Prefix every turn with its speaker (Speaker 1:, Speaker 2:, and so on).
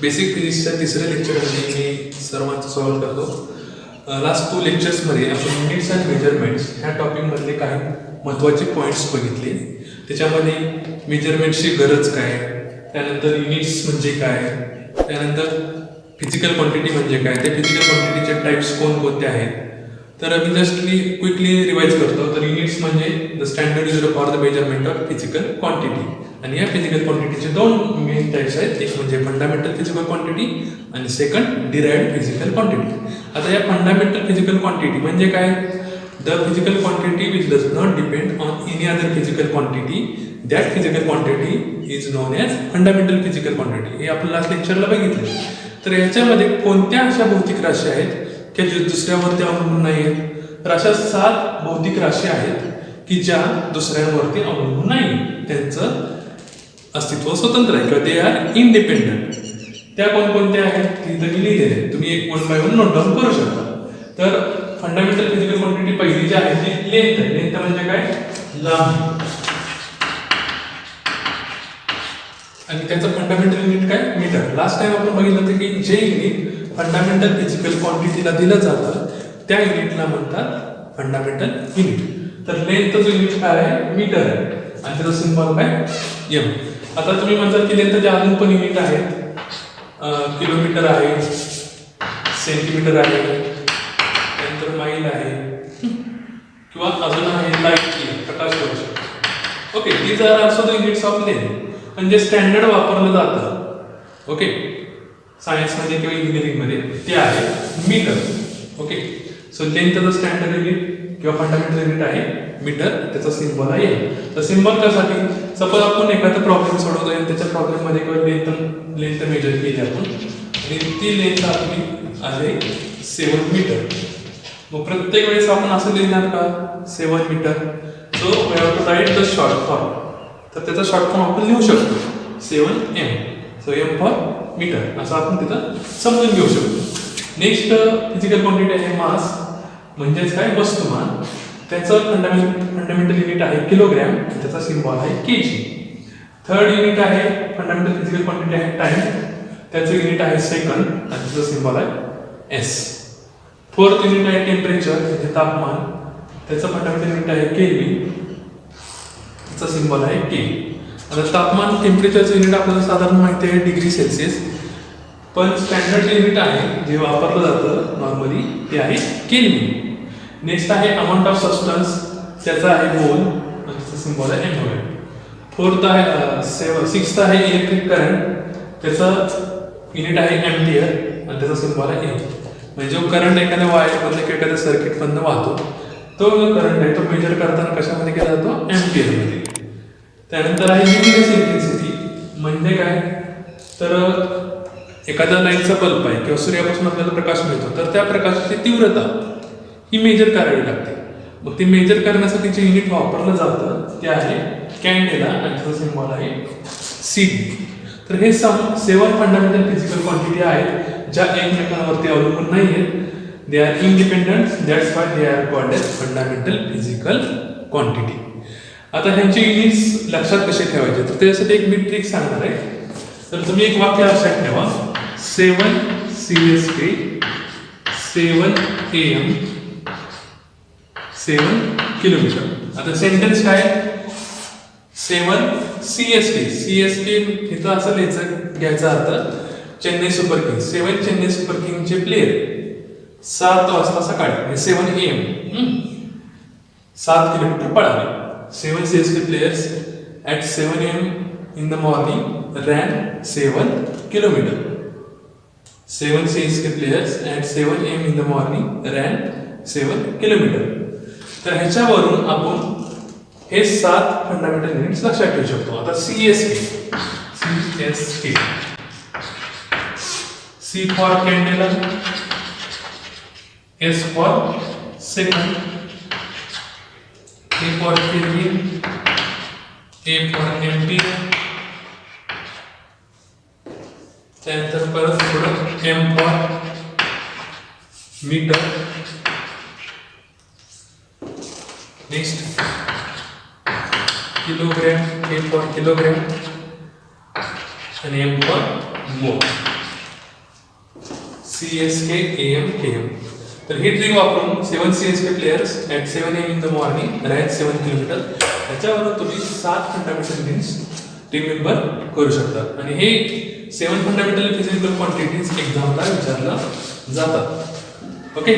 Speaker 1: Basic फिजिक्सच्या तिसऱ्या लेक्चरमध्ये मी सर्वांचं सॉल्व करतो. लास्ट 2 लेक्चर्समध्ये आपण युनिट्स अँड मेजरमेंट्स ह्या टॉपिकमधले काही महत्त्वाचे पॉईंट्स बघितले. त्याच्यामध्ये मेजरमेंट्सची गरज काय, त्यानंतर युनिट्स म्हणजे काय, त्यानंतर फिजिकल क्वांटिटी म्हणजे काय, त्या फिजिकल क्वांटिटीचे टाईप्स कोणकोणते आहेत. तर मी जस्टली क्विकली रिवाइज करतो. तर युनिट्स म्हणजे the standard user for the measurement of physical quantity. आणि या फिजिकल क्वांटिटीचे 2 मेन टाईप्स आहेत. एक म्हणजे फंडामेंटल फिजिकल क्वांटिटी आणि सेकंड डिराइव्ड फिजिकल क्वांटिटी. आता या फंडामेंटल फिजिकल क्वांटिटी म्हणजे काय, the physical quantity which does not depend on any other physical quantity, that physical quantity is non as fundamental physical quantity. हे आपण last लेक्चरला बघितलं. तर याच्यामध्ये कोणत्या अशा भौतिक राशी आहेत की जे दुसऱ्यावरती अवलंबून नाही आहेत. तर अशा 7 भौतिक राशी आहेत की ज्या दुसऱ्यांवरती अवलंबून नाही, त्यांचं अस्तित्व स्वतंत्र आहे किंवा ते आर इंडिपेंडंट. त्या कोणकोणत्या आहेत ती इथं लिहिलेली आहे. तुम्ही एक 1 बाय 1 नोट डाऊन करू शकता. तर फंडामेंटल फिजिकल क्वांटिटी पहिली जी आहे ती लेंथ आहे. लेंथ म्हणजे काय, लांबी. आणि त्याचं फंडामेंटल युनिट काय, मीटर. लास्ट टाइम आपण बघितलं होतं की जे युनिट फंडामेंटल फिजिकल क्वांटिटीला दिलं जातं त्या युनिटला म्हणतात फंडामेंटल युनिट. तर लेंथचं युनिट काय आहे, मीटर आहे आणि त्याचं सिम्बॉल काय, एम. आता तुम्ही म्हणताल की लेंथचे अजून पण युनिट आहेत, किलोमीटर आहे, सेंटीमीटर आहे, त्यानंतर माईल आहे किंवा अजून आहे लाईट, प्रकाश वर्ष. Okay, these are also the units of length. पण जे स्टँडर्ड वापरलं जातं ओके सायन्समध्ये किंवा इंजिनिअरिंगमध्ये ते आहे मीटर. ओके, सो लेंथचं स्टँडर्ड युनिट किंवा फंडामेंटल युनिट आहे मीटर. त्याचा सिम्बॉल आहे. तर सिम्बॉल कशासाठी, सपोज आपण एखादा प्रॉब्लेम सोडवतोय आणि त्याच्या प्रॉब्लेममध्ये किंवा लेंथ मेजर केली आपण आणि ती लेंथ आपली आहे 7 मीटर. मग प्रत्येक वेळेस आपण असं लिहिणार का 7 metre. So we have to write the short form. तर त्याचा शॉर्ट फॉर्म आपण लिहू शकतो 7m. So M for metre असं आपण तिथं समजून घेऊ शकतो. नेक्स्ट फिजिकल क्वांटिटी आहे मास, म्हणजेच काय, वस्तुमान. त्याचं फंडामेंटल युनिट आहे किलोग्रॅम, त्याचा सिम्बॉल आहे केजी. थर्ड युनिट आहे फंडामेंटल फिजिकल क्वांटिटी आहे टाइम, त्याचं युनिट आहे सेकंड आणि त्याचा सिम्बॉल आहे एस. फोर्थ युनिट आहे टेम्परेचर, म्हणजे तापमान, त्याचं फंडामेंटल युनिट आहे केल्विन, त्याचा सिम्बॉल आहे के. आता तापमान टेम्परेचरचं युनिट आपल्याला साधारण माहिती आहे डिग्री सेल्सिअस, पण स्टँडर्ड युनिट आहे जे वापरलं जातं नॉर्मली ते आहे केल्विन. नेक्स्ट आहे अमाऊंट ऑफ सबस्टन्स, त्याचा आहे मोल आणि त्याचा सिम्बॉल आहे एमओएल. फोर्थ आहे सिक्स्थ आहे इलेक्ट्रिक करंट, त्याचं युनिट आहे एम्पियर आणि त्याचा सिम्बॉल आहे एम. म्हणजे जो करंट एखाद्या वायरमधनं किंवा एखाद्या सर्किटमधनं वाहतो तो जो करंट आहे तो मेजर करताना कशामध्ये केला जातो, एम्पियरमध्ये. त्यानंतर आहे लुमिनस इंटेन्सिटी, म्हणजे काय, तर एखादा लाईटचा बल्ब आहे किंवा सूर्यापासून आपल्याला प्रकाश मिळतो तर त्या प्रकाशाची तीव्रता ही मेजर करावी लागते. मग ती मेजर करण्यासाठी जे युनिट वापरलं जातं ते आहे कॅन्डेला आणि त्याचा सिम्बॉल आहे सी. तर हे 7 फंडामेंटल फिजिकल क्वांटिटी आहेत ज्या एकमेकांवरती अवलंबून नाही आहेत. They are independent, that's why they are called as fundamental physical quantity. आता ह्यांचे युनिट्स लक्षात कसे ठेवायचे, तर त्यासाठी एक मी ट्रिक सांगणार आहे. तर तुम्ही एक वाक्य लक्षात ठेवा, 7 CSK 7 AM 7 किलोमीटर. आता सेंटेन्स काय, 7 CSK. CSK इथं असं लिहायचं, घ्यायचा अर्थ Chennai super kings. 7 Chennai super किंग्सचे प्लेयर 7 वाजता सकाळी 7 AM 7 किलोमीटर पळाले. 7 CSK players at 7 AM in the morning ran 7 kilometer. 7 CSK players at 7 AM in the morning ran 7 kilometer. तर ह्याच्यावरून आपण हे 7 फंडामेंटल युनिट्स लक्षात ठेवू शकतो. आता CSK C for candela, S for second, A for Kelvin, A for ampere, त्यानंतर परत पुढं M for metre. Next kilogram, K for kilogram आणि M for मोल. CSK AM KM. तर ही ट्रिक वापरून 7 CSK players at 7 AM in the morning reach 7 kilometre याच्यावरून तुम्ही 7 fundamental means team member करू शकता. आणि हे 7 फंडामेंटल फिजिकल क्वांटिटीज एक्झामला विचारलं जातात. ओके.